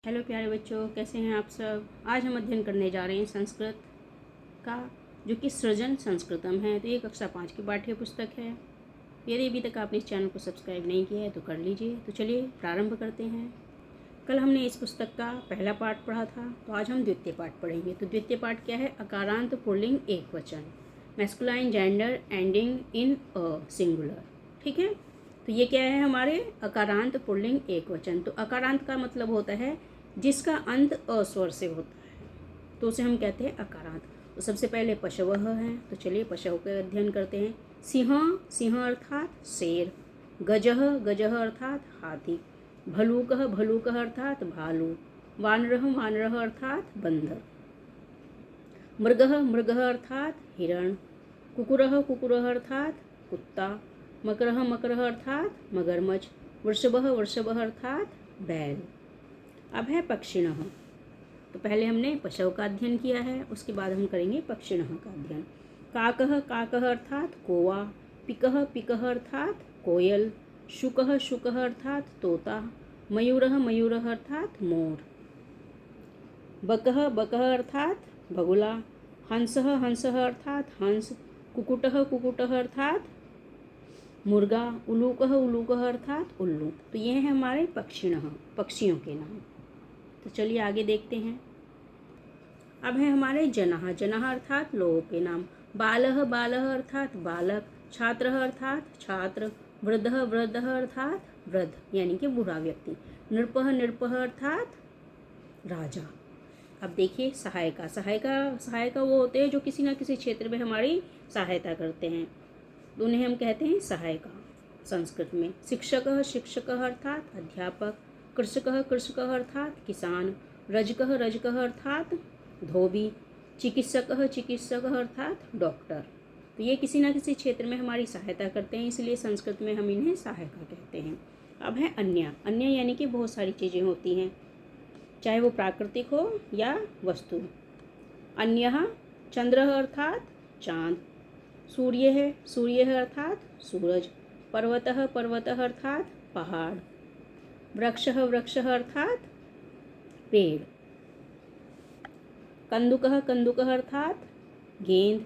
Hello प्यारे बच्चों, कैसे हैं आप सब। आज हम अध्ययन करने जा रहे हैं संस्कृत का, जो कि सृजन संस्कृतम है। तो ये कक्षा 5 की पाठ्य पुस्तक है। यदि अभी तक आपने इस चैनल को सब्सक्राइब नहीं किया है तो कर लीजिए। तो चलिए प्रारंभ करते हैं। कल हमने इस पुस्तक का पहला पाठ पढ़ा था, तो आज हम द्वितीय पाठ पढ़ेंगे। तो द्वितीय पाठ क्या है? अकारांत पुल्लिंग एकवचन, masculine gender ending in a singular. ठीक है, तो ये क्या है हमारे अकारांत पुल्लिंग एकवचन। तो अकारांत का मतलब होता है जिसका अंत अ स्वर से होता है, तो उसे हम कहते हैं अकारांत। तो सबसे पहले पशवः है, तो चलिए पशव का अध्ययन करते हैं। सिंह, सिंह अर्थात शेर। गजः, गजः अर्थात हाथी। भलूकः, भलूकः अर्थात भालू। वानरः, वानरः अर्थात बंदर। मृगः, मृगः अर्थात हिरण। कुकुरः, कुकुरः अर्थात कुत्ता। मकरः, मकरः अर्थात मगरमच्छ। वृषभः, वृषभः अर्थात बैल। अब है पक्षिणः। तो पहले हमने पशव का अध्ययन किया है, उसके बाद हम करेंगे पक्षिणः का अध्ययन। काकः, काकः अर्थात कौवा। पिकः, पिकः अर्थात कोयल। शुकः, शुकः अर्थात तोता। मयूरः, मयूरः अर्थात मोर। बकः, बकः अर्थात बगुला। हंसः, हंसः अर्थात हंस। कुकुटः, कुकुटः अर्थात मुर्गा। उलूकः, उलूकः अर्थात उल्लू। तो ये हैं हमारे पक्षिणः, पक्षियों के नाम। तो चलिए आगे देखते हैं। अब है हमारे जनः, जनः अर्थात लोगों के नाम। बालः, बालः अर्थात बालक। छात्रः अर्थात छात्र। वृद्धः, वृद्धः अर्थात वृद्ध यानी कि बूढ़ा व्यक्ति। नृपः, नृपः अर्थात राजा। अब देखिए सहायिका, सहायिका सहायिका वो होते हैं जो किसी न किसी क्षेत्र में हमारी सहायता करते हैं, तो उन्हें हम कहते हैं सहायिका संस्कृत में। शिक्षकः, शिक्षकः अर्थात अध्यापक। कृषकः, कृषकः अर्थात किसान। रजकः, रजकः अर्थात धोबी। चिकित्सकः, चिकित्सकः अर्थात डॉक्टर। तो ये किसी न किसी क्षेत्र में हमारी सहायता करते हैं, इसलिए संस्कृत में हम इन्हें सहायिका कहते हैं। अब है अन्य, अन्य यानी कि बहुत सारी चीज़ें होती हैं, चाहे वो प्राकृतिक हो या वस्तु। अन्यः चंद्रः अर्थात चाँद। सूर्य है, सूर्य है अर्थात सूरज। पर्वतः, पर्वतः अर्थात पहाड़। वृक्षः, वृक्षः अर्थात पेड़। कंदुकः, कंदुकः अर्थात गेंद।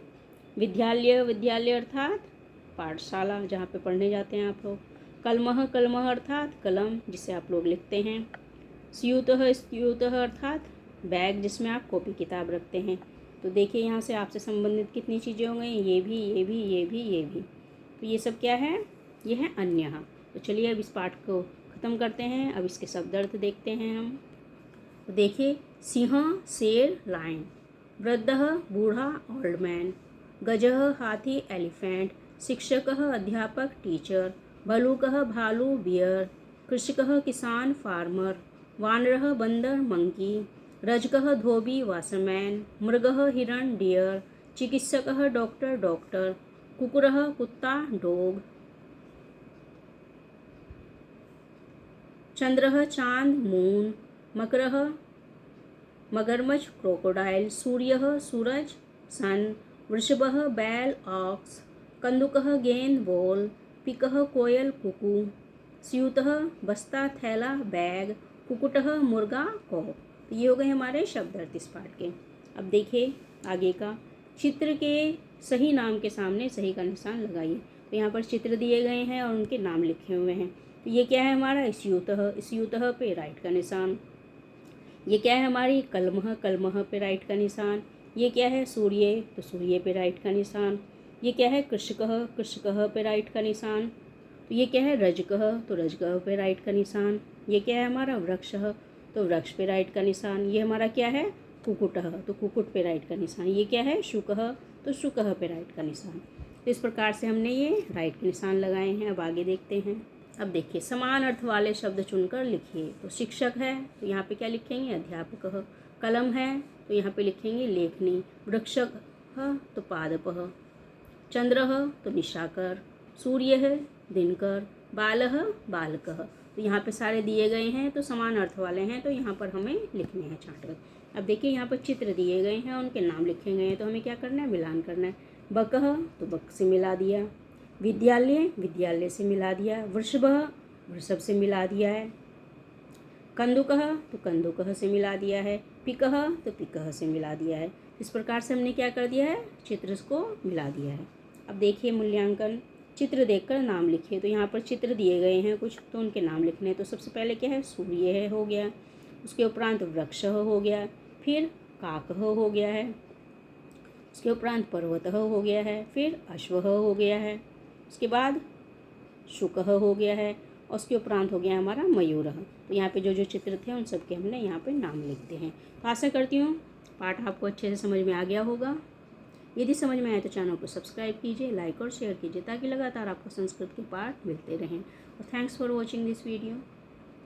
विद्यालय, विद्यालय अर्थात पाठशाला जहाँ पे पढ़ने जाते हैं आप लोग। कलमः, कलमः अर्थात कलम जिसे आप लोग लिखते हैं। स्यूतः, स्यूतः अर्थात बैग जिसमें आप कॉपी किताब रखते हैं। तो देखिए यहाँ से आपसे संबंधित कितनी चीज़ें हो गई, ये भी, ये भी, ये भी, ये भी। तो ये सब क्या है? ये है अन्य। तो चलिए अब इस पाठ को ख़त्म करते हैं। अब इसके शब्द अर्थ देखते हैं हम। तो देखिए, सिंह शेर लायन। वृद्धः बूढ़ा ओल्ड मैन। गजः हाथी एलिफेंट। शिक्षकः अध्यापक टीचर। भलूकः भालू बियर। कृषकः किसान फार्मर। वानरः बंदर मंकी। रजकः धोबी वासरमैन। मृगः हिरण डियर। चिकित्सकः डॉक्टर डॉक्टर। कुकुरः कुत्ता डॉग। चंद्रः चांद मून। मकरः मगरमच्छ क्रोकोडाइल। सूर्यः सूरज सन। वृषभः बैल ऑक्स। कंदुकः गेंद बॉल। पिकः कोयल कुकू। स्यूतः बस्ता थैला बैग। कुकुटः मुर्गा कौवा। तो ये हो गए हमारे शब्द अर्थ इस पाठ के। अब देखिए आगे का। चित्र के सही नाम के सामने सही का निशान लगाइए। तो यहाँ पर चित्र दिए गए हैं और उनके नाम लिखे हुए हैं। तो ये क्या है हमारा? स्यूतः, स्यूतः पे राइट का निशान। ये क्या है हमारी? कलमः, कलमः पे राइट का निशान। ये क्या है? सूर्य, तो सूर्य पे राइट का निशान। ये क्या है? कृषकः, कृषकः पे राइट का निशान। तो ये क्या है? रजकः, तो रजकः पे राइट का निशान। ये क्या है हमारा? वृक्षः, तो वृक्ष पे राइट का निशान। ये हमारा क्या है? कुकुटः, तो कुकुट पे राइट का निशान। ये क्या है? शुकः, तो शुकः पे राइट का निशान। तो इस प्रकार से हमने ये राइट के निशान लगाए हैं। अब आगे देखते हैं। अब देखिए, समान अर्थ वाले शब्द चुनकर लिखिए। तो शिक्षक है तो यहाँ पे क्या लिखेंगे? अध्यापकः। कलम है तो यहाँ पे लिखेंगे लेखनी। वृक्षः तो पादपः। चंद्रः तो निशाकर। सूर्य है दिनकर। बालः बालकः। तो यहाँ पे सारे दिए गए हैं, तो समान अर्थ वाले हैं, तो यहाँ पर हमें लिखने हैं छाँट कर। अब देखिए यहाँ पर चित्र दिए गए हैं, उनके नाम लिखे गए हैं, तो हमें क्या करना है? मिलान करना है। बकः तो बक से मिला दिया। विद्यालय, विद्यालय से मिला दिया। वृषभः, वृषभ से मिला दिया है। कंदुकः तो कंदुकः से मिला दिया है, पिकः तो पिकः से मिला दिया है। इस प्रकार से हमने क्या कर दिया है, चित्र को मिला दिया है। अब देखिए मूल्यांकन, चित्र देखकर नाम लिखिए। तो यहाँ पर चित्र दिए गए हैं कुछ, तो उनके नाम लिखने हैं। तो सबसे पहले क्या है, सूर्य है हो गया, उसके उपरांत वृक्ष हो गया, फिर काक हो गया है, उसके उपरांत पर्वत हो गया है, फिर अश्व हो गया है, उसके बाद शुक हो गया है, और उसके उपरांत हो गया हमारा मयूर। तो यहाँ पे जो जो चित्र थे उन सब के हमने यहाँ पे नाम लिखते हैं। तो आशा करती हूँ पाठ आपको अच्छे से समझ में आ गया होगा। यदि समझ में आए तो चैनल को सब्सक्राइब कीजिए, लाइक और शेयर कीजिए, ताकि लगातार आपको संस्कृत के पाठ मिलते रहें। और thanks for watching this video.